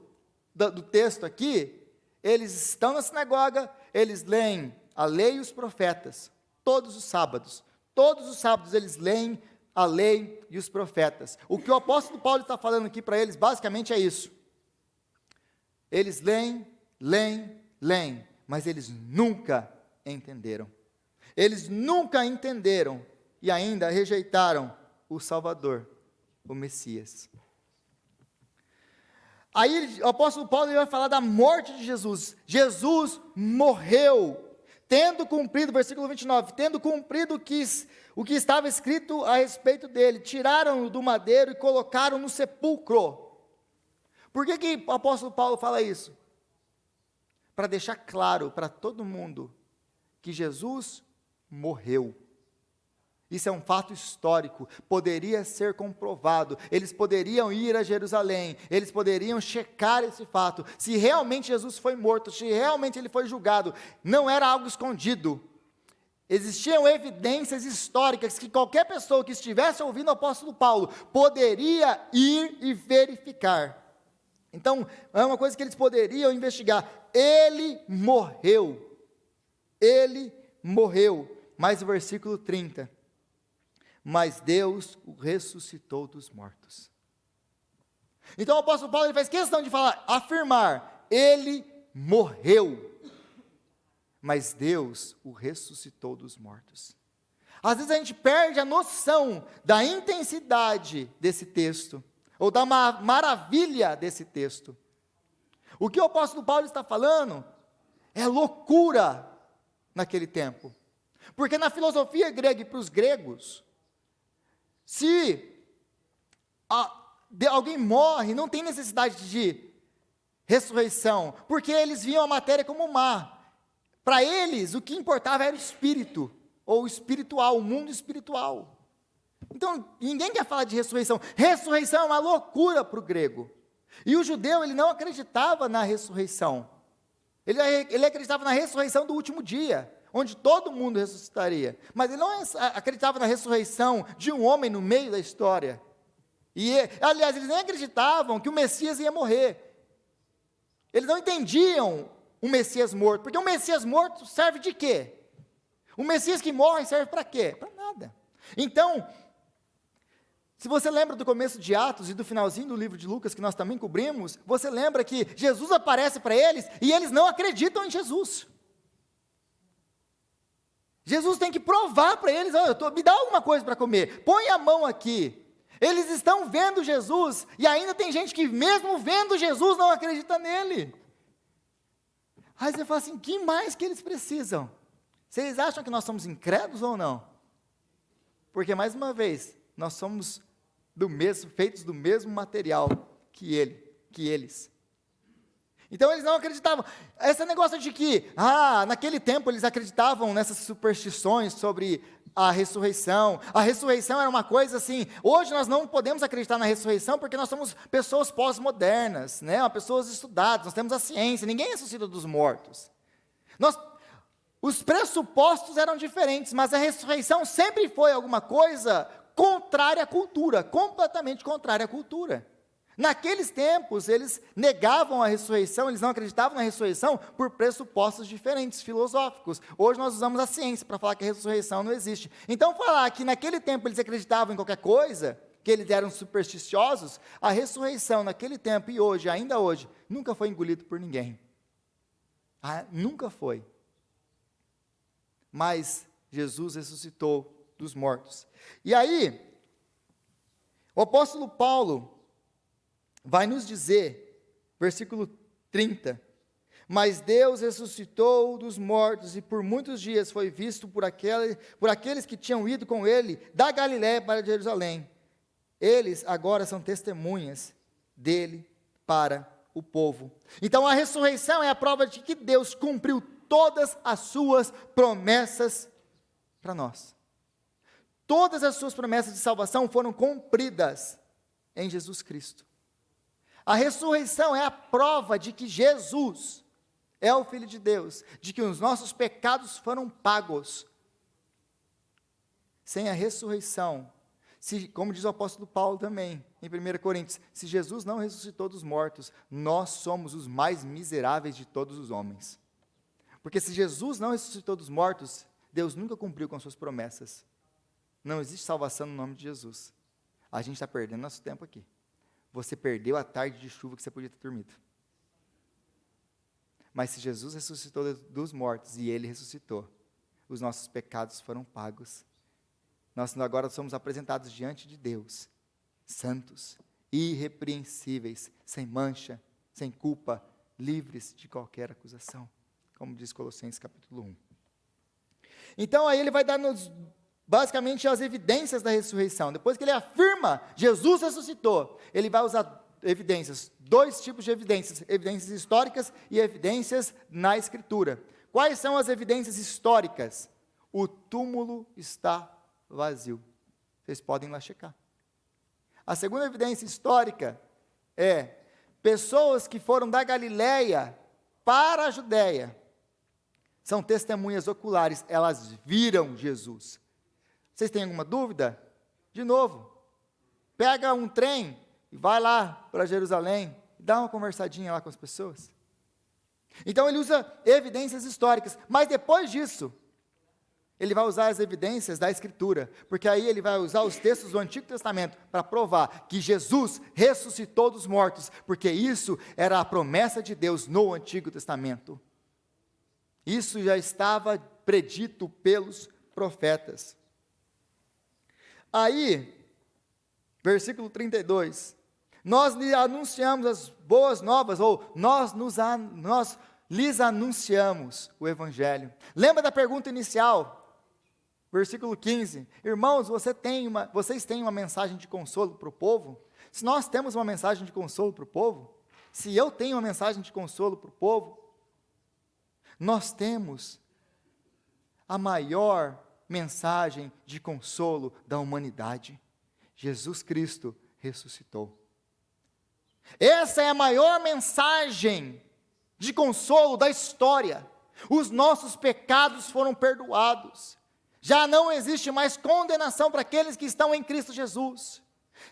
Speaker 1: do texto aqui, eles estão na sinagoga, eles leem a lei e os profetas, todos os sábados eles leem a lei e os profetas. O que o apóstolo Paulo está falando aqui para eles, basicamente é isso. Eles leem, mas eles nunca entenderam. Eles nunca entenderam e ainda rejeitaram o Salvador, o Messias. Aí o apóstolo Paulo vai falar da morte de Jesus. Jesus morreu, tendo cumprido, versículo 29, tendo cumprido o que estava escrito a respeito dele. Tiraram-no do madeiro e colocaram no sepulcro. Por que o apóstolo Paulo fala isso? Para deixar claro para todo mundo que Jesus morreu. Isso é um fato histórico, poderia ser comprovado, eles poderiam ir a Jerusalém, eles poderiam checar esse fato, se realmente Jesus foi morto, se realmente ele foi julgado, não era algo escondido, Existiam evidências históricas que qualquer pessoa que estivesse ouvindo o apóstolo Paulo poderia ir e verificar. Então, é uma coisa que eles poderiam investigar. Ele morreu. Ele morreu. Mais o versículo 30. Mas Deus o ressuscitou dos mortos. Então o apóstolo Paulo ele faz questão de falar, afirmar, ele morreu. Mas Deus o ressuscitou dos mortos. Às vezes a gente perde a noção da intensidade desse texto, ou da maravilha desse texto. O que o apóstolo Paulo está falando é loucura naquele tempo. Porque na filosofia grega e para os gregos, se alguém morre, não tem necessidade de ressurreição, porque eles viam a matéria como má. Para eles, o que importava era o espírito, ou o espiritual, o mundo espiritual. Então, ninguém quer falar de ressurreição. Ressurreição é uma loucura para o grego. E o judeu, ele não acreditava na ressurreição. Ele acreditava na ressurreição do último dia, onde todo mundo ressuscitaria. Mas ele não acreditava na ressurreição de um homem no meio da história. Aliás, eles nem acreditavam que o Messias ia morrer. Eles não entendiam o Messias morto, porque o Messias morto serve de quê? O Messias que morre serve para quê? Para nada. Então, se você lembra do começo de Atos e do finalzinho do livro de Lucas, que nós também cobrimos, você lembra que Jesus aparece para eles e eles não acreditam em Jesus. Jesus tem que provar para eles, me dá alguma coisa para comer, põe a mão aqui. Eles estão vendo Jesus e ainda tem gente que mesmo vendo Jesus não acredita nele. Aí você fala assim, que mais que eles precisam? Vocês acham que nós somos incrédulos ou não? Porque, mais uma vez, nós somos feitos do mesmo material que eles. Então, eles não acreditavam. Esse negócio de que, naquele tempo, eles acreditavam nessas superstições sobre a ressurreição. A ressurreição era uma coisa assim, hoje nós não podemos acreditar na ressurreição porque nós somos pessoas pós-modernas, né? Pessoas estudadas, nós temos a ciência, ninguém ressuscita dos mortos. Os pressupostos eram diferentes, mas a ressurreição sempre foi alguma coisa contrária à cultura, completamente contrária à cultura. Naqueles tempos, eles negavam a ressurreição, eles não acreditavam na ressurreição por pressupostos diferentes, filosóficos. Hoje nós usamos a ciência para falar que a ressurreição não existe. Então, falar que naquele tempo eles acreditavam em qualquer coisa, que eles eram supersticiosos, a ressurreição naquele tempo e hoje, ainda hoje, nunca foi engolido por ninguém. Nunca foi. Mas Jesus ressuscitou dos mortos. E aí, o apóstolo Paulo vai nos dizer, versículo 30, mas Deus ressuscitou dos mortos e por muitos dias foi visto por aqueles que tinham ido com ele da Galiléia para Jerusalém. Eles agora são testemunhas dele para o povo. Então a ressurreição é a prova de que Deus cumpriu todas as suas promessas para nós. Todas as suas promessas de salvação foram cumpridas em Jesus Cristo. A ressurreição é a prova de que Jesus é o Filho de Deus, de que os nossos pecados foram pagos. Sem a ressurreição, como diz o apóstolo Paulo também, em 1 Coríntios, se Jesus não ressuscitou dos mortos, nós somos os mais miseráveis de todos os homens. Porque se Jesus não ressuscitou dos mortos, Deus nunca cumpriu com suas promessas. Não existe salvação no nome de Jesus. A gente está perdendo nosso tempo aqui. Você perdeu a tarde de chuva que você podia ter dormido. Mas se Jesus ressuscitou dos mortos e Ele ressuscitou, os nossos pecados foram pagos. Nós agora somos apresentados diante de Deus, santos, irrepreensíveis, sem mancha, sem culpa, livres de qualquer acusação, como diz Colossenses capítulo 1. Então aí ele vai dar-nos basicamente as evidências da ressurreição. Depois que ele afirma, Jesus ressuscitou, ele vai usar evidências, dois tipos de evidências, evidências históricas e evidências na Escritura. Quais são as evidências históricas? O túmulo está vazio. Vocês podem lá checar. A segunda evidência histórica pessoas que foram da Galiléia para a Judéia são testemunhas oculares, elas viram Jesus. Vocês têm alguma dúvida? De novo, pega um trem e vai lá para Jerusalém, dá uma conversadinha lá com as pessoas. Então ele usa evidências históricas, mas depois disso, ele vai usar as evidências da Escritura, porque aí ele vai usar os textos do Antigo Testamento para provar que Jesus ressuscitou dos mortos, porque isso era a promessa de Deus no Antigo Testamento. Isso já estava predito pelos profetas. Aí, versículo 32, nós lhe anunciamos as boas novas, ou nós lhes anunciamos o Evangelho. Lembra da pergunta inicial? Versículo 15, irmãos, vocês têm uma mensagem de consolo para o povo? Se nós temos uma mensagem de consolo para o povo, se eu tenho uma mensagem de consolo para o povo, nós temos a maior mensagem de consolo da humanidade. Jesus Cristo ressuscitou. Essa é a maior mensagem de consolo da história. Os nossos pecados foram perdoados. Já não existe mais condenação para aqueles que estão em Cristo Jesus.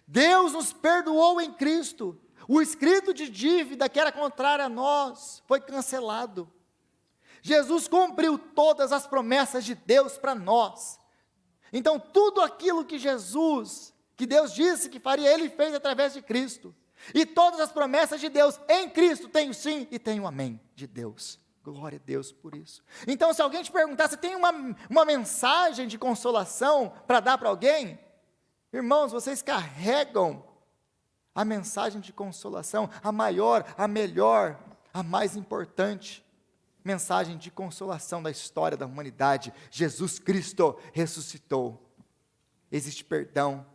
Speaker 1: Deus nos perdoou em Cristo. O escrito de dívida que era contrário a nós foi cancelado. Jesus cumpriu todas as promessas de Deus para nós. Então tudo aquilo que Deus disse que faria, Ele fez através de Cristo. E todas as promessas de Deus em Cristo tem o sim e tem o amém de Deus. Glória a Deus por isso. Então, se alguém te perguntar, você tem uma mensagem de consolação para dar para alguém? Irmãos, vocês carregam a mensagem de consolação, a maior, a melhor, a mais importante mensagem de consolação da história da humanidade. Jesus Cristo ressuscitou. Existe perdão,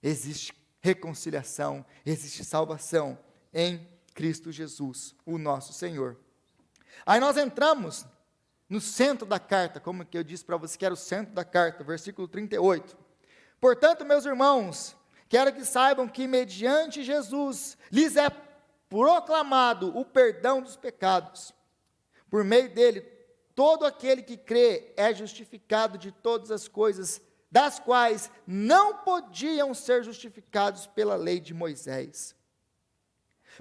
Speaker 1: existe reconciliação, existe salvação em Cristo Jesus, o nosso Senhor. Aí nós entramos no centro da carta, como que eu disse para você que era o centro da carta, versículo 38. Portanto, meus irmãos, quero que saibam que mediante Jesus lhes é proclamado o perdão dos pecados. Por meio dele, todo aquele que crê é justificado de todas as coisas, das quais não podiam ser justificados pela lei de Moisés.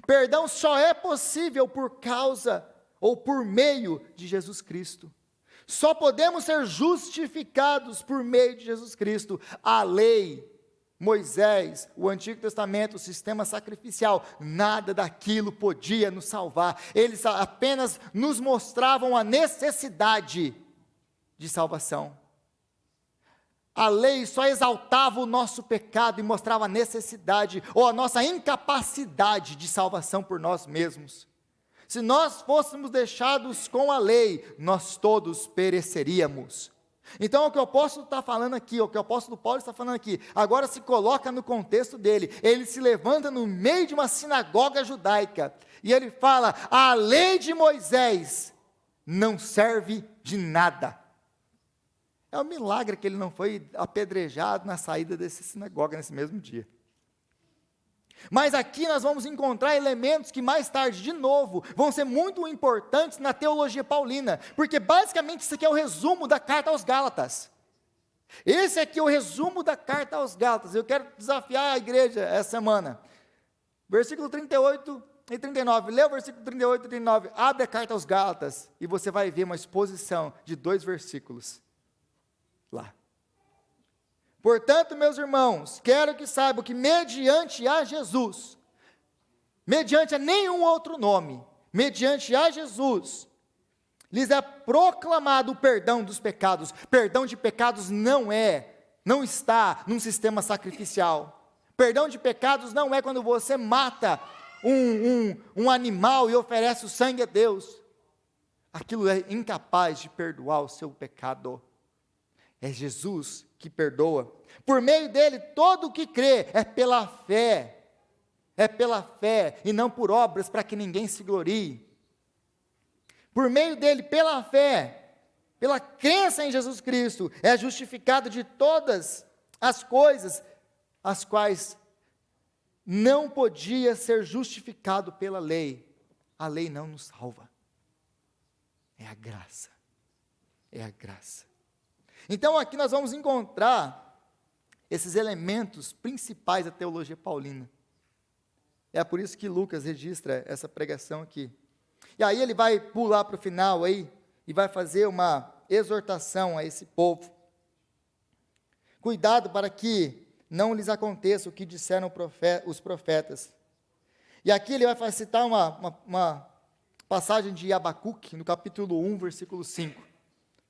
Speaker 1: Perdão só é possível por causa ou por meio de Jesus Cristo. Só podemos ser justificados por meio de Jesus Cristo. A lei, Moisés, o Antigo Testamento, o sistema sacrificial, nada daquilo podia nos salvar. Eles apenas nos mostravam a necessidade de salvação. A lei só exaltava o nosso pecado e mostrava a necessidade ou a nossa incapacidade de salvação por nós mesmos. Se nós fôssemos deixados com a lei, nós todos pereceríamos. Então, o que o apóstolo está falando aqui, o que o apóstolo Paulo está falando aqui, agora se coloca no contexto dele. Ele se levanta no meio de uma sinagoga judaica e ele fala: a lei de Moisés não serve de nada. É um milagre que ele não foi apedrejado na saída dessa sinagoga nesse mesmo dia. Mas aqui nós vamos encontrar elementos que mais tarde, de novo, vão ser muito importantes na teologia paulina, porque basicamente isso aqui é o resumo da carta aos Gálatas. Esse aqui é o resumo da carta aos Gálatas. Eu quero desafiar a igreja essa semana. Versículo 38 e 39, lê o versículo 38 e 39, abre a carta aos Gálatas, e você vai ver uma exposição de 2 versículos lá. Portanto, meus irmãos, quero que saibam que mediante a Jesus, mediante a nenhum outro nome, mediante a Jesus, lhes é proclamado o perdão dos pecados. Perdão de pecados não está num sistema sacrificial. Perdão de pecados não é quando você mata um animal e oferece o sangue a Deus. Aquilo é incapaz de perdoar o seu pecado. É Jesus que perdoa. Por meio dele, todo o que crê é pela fé e não por obras, para que ninguém se glorie. Por meio dele, pela fé, pela crença em Jesus Cristo, é justificado de todas as coisas, as quais não podia ser justificado pela lei. A lei não nos salva. É a graça. É a graça. Então aqui nós vamos encontrar esses elementos principais da teologia paulina. É por isso que Lucas registra essa pregação aqui. E aí ele vai pular para o final aí e vai fazer uma exortação a esse povo. Cuidado para que não lhes aconteça o que disseram os profetas. E aqui ele vai citar uma passagem de Abacuque, no capítulo 1, versículo 5,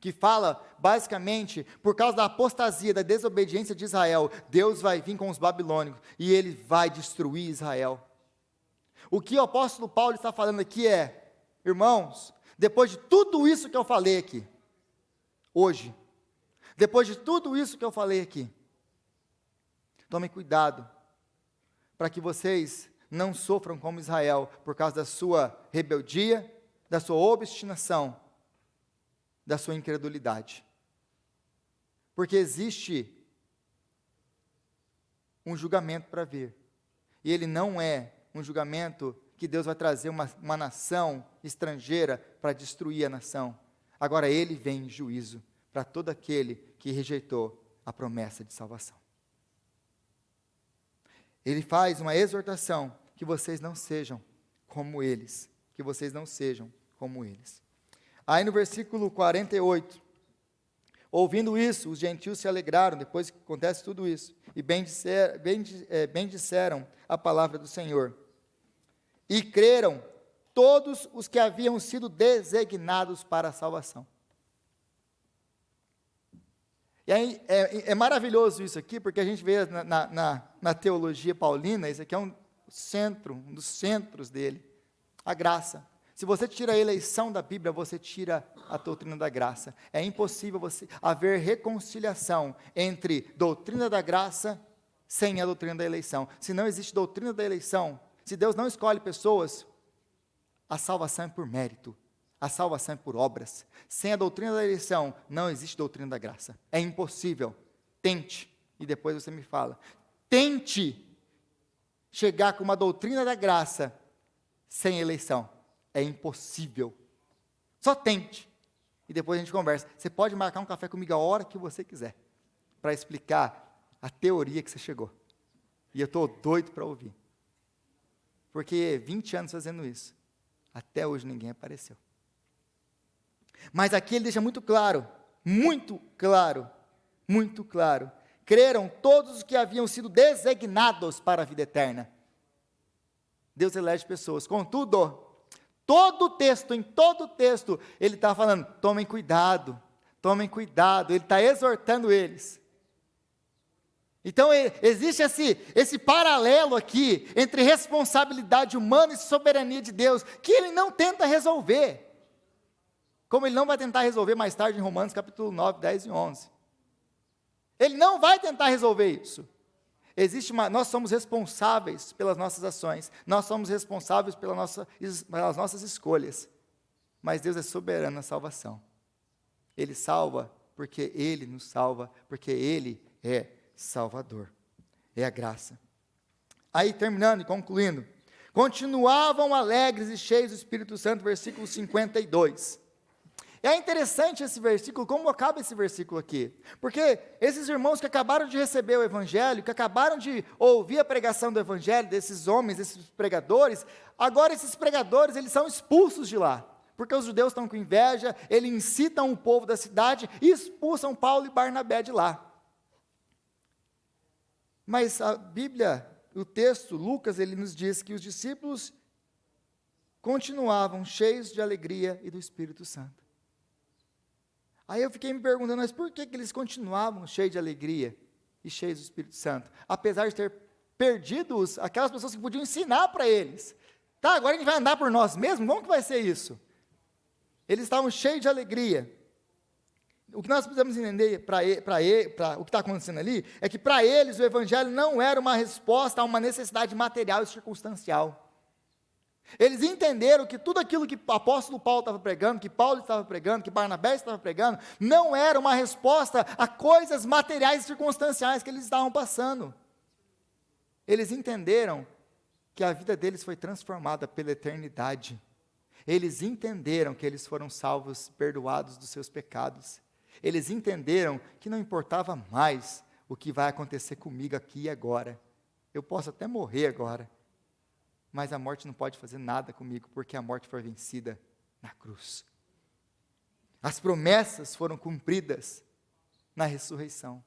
Speaker 1: que fala, basicamente, por causa da apostasia, da desobediência de Israel, Deus vai vir com os babilônicos e ele vai destruir Israel. O que o apóstolo Paulo está falando aqui é, irmãos, depois de tudo isso que eu falei aqui, hoje, depois de tudo isso que eu falei aqui, tomem cuidado, para que vocês não sofram como Israel, por causa da sua rebeldia, da sua obstinação, da sua incredulidade. Porque existe um julgamento para vir, e ele não é um julgamento que Deus vai trazer uma nação estrangeira para destruir a nação. Agora ele vem em juízo para todo aquele que rejeitou a promessa de salvação. Ele faz uma exortação que vocês não sejam como eles, que vocês não sejam como eles. Aí no versículo 48, ouvindo isso, os gentios se alegraram, depois que acontece tudo isso, e bendisseram a palavra do Senhor. E creram todos os que haviam sido designados para a salvação. E aí, é maravilhoso isso aqui, porque a gente vê na teologia paulina, isso aqui é um dos centros dele, a graça. Se você tira a eleição da Bíblia, você tira a doutrina da graça. É impossível haver reconciliação entre doutrina da graça sem a doutrina da eleição. Se não existe doutrina da eleição, se Deus não escolhe pessoas, a salvação é por mérito, a salvação é por obras. Sem a doutrina da eleição, não existe doutrina da graça. É impossível. Tente, e depois você me fala. Tente chegar com uma doutrina da graça sem eleição. É impossível. Só tente. E depois a gente conversa. Você pode marcar um café comigo a hora que você quiser, para explicar a teoria que você chegou. E eu estou doido para ouvir. Porque 20 anos fazendo isso, até hoje ninguém apareceu. Mas aqui ele deixa muito claro, muito claro, muito claro. Creram todos os que haviam sido designados para a vida eterna. Deus elege pessoas. Contudo, em todo o texto, ele está falando, tomem cuidado, ele está exortando eles. Então, existe esse paralelo aqui, entre responsabilidade humana e soberania de Deus, que ele não tenta resolver, como ele não vai tentar resolver mais tarde em Romanos capítulo 9, 10 e 11. Ele não vai tentar resolver isso. Nós somos responsáveis pelas nossas ações, nós somos responsáveis pelas nossas escolhas, mas Deus é soberano na salvação. Ele salva porque Ele nos salva, porque Ele é Salvador. É a graça. Aí terminando e concluindo, continuavam alegres e cheios do Espírito Santo, versículo 52. É interessante esse versículo, como acaba esse versículo aqui, porque esses irmãos que acabaram de receber o Evangelho, que acabaram de ouvir a pregação do Evangelho, desses homens, desses pregadores, agora esses pregadores, eles são expulsos de lá, porque os judeus estão com inveja, eles incitam o povo da cidade e expulsam Paulo e Barnabé de lá. Mas a Bíblia, o texto, Lucas, ele nos diz que os discípulos continuavam cheios de alegria e do Espírito Santo. Aí eu fiquei me perguntando, mas por que eles continuavam cheios de alegria e cheios do Espírito Santo? Apesar de ter perdido aquelas pessoas que podiam ensinar para eles. Tá, agora a gente vai andar por nós mesmos? Como que vai ser isso? Eles estavam cheios de alegria. O que nós precisamos entender para o que está acontecendo ali, é que para eles o Evangelho não era uma resposta a uma necessidade material e circunstancial. Eles entenderam que tudo aquilo que o apóstolo Paulo estava pregando, que Paulo estava pregando, que Barnabé estava pregando, não era uma resposta a coisas materiais e circunstanciais que eles estavam passando. Eles entenderam que a vida deles foi transformada pela eternidade. Eles entenderam que eles foram salvos, perdoados dos seus pecados. Eles entenderam que não importava mais o que vai acontecer comigo aqui e agora. Eu posso até morrer agora, mas a morte não pode fazer nada comigo, porque a morte foi vencida na cruz. As promessas foram cumpridas na ressurreição.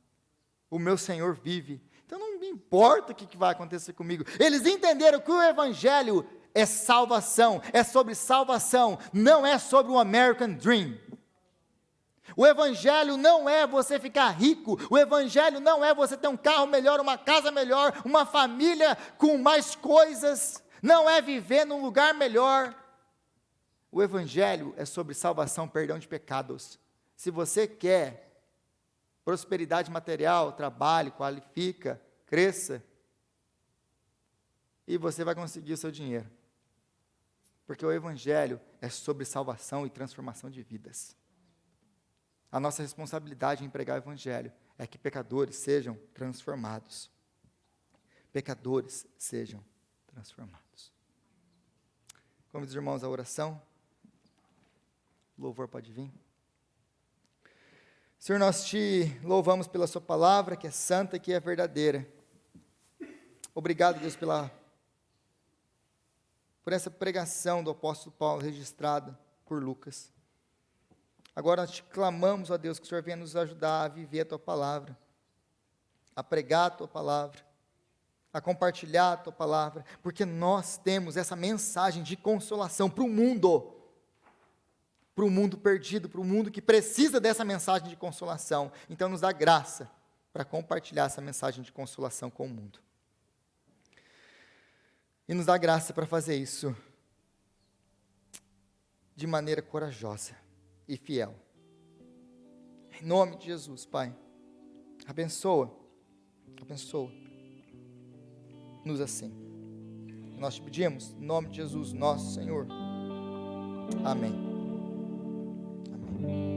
Speaker 1: O meu Senhor vive. Então não me importa o que vai acontecer comigo. Eles entenderam que o Evangelho é salvação, é sobre salvação, não é sobre o American Dream. O Evangelho não é você ficar rico, o Evangelho não é você ter um carro melhor, uma casa melhor, uma família com mais coisas, não é viver num lugar melhor. O Evangelho é sobre salvação, perdão de pecados. Se você quer prosperidade material, trabalhe, qualifica, cresça, e você vai conseguir o seu dinheiro. Porque o Evangelho é sobre salvação e transformação de vidas. A nossa responsabilidade em pregar o Evangelho é que pecadores sejam transformados. Pecadores sejam transformados. Convido os irmãos à oração. O louvor pode vir. Senhor, nós te louvamos pela sua palavra, que é santa e que é verdadeira. Obrigado, Deus, por essa pregação do apóstolo Paulo, registrada por Lucas. Agora nós te clamamos, ó Deus, que o Senhor venha nos ajudar a viver a tua palavra, a pregar a tua palavra, a compartilhar a tua palavra, porque nós temos essa mensagem de consolação para o mundo perdido, para o mundo que precisa dessa mensagem de consolação. Então nos dá graça para compartilhar essa mensagem de consolação com o mundo. E nos dá graça para fazer isso de maneira corajosa e fiel. Em nome de Jesus, Pai, abençoa, nos assim. Nós te pedimos, em nome de Jesus, nosso Senhor. Amém. Amém.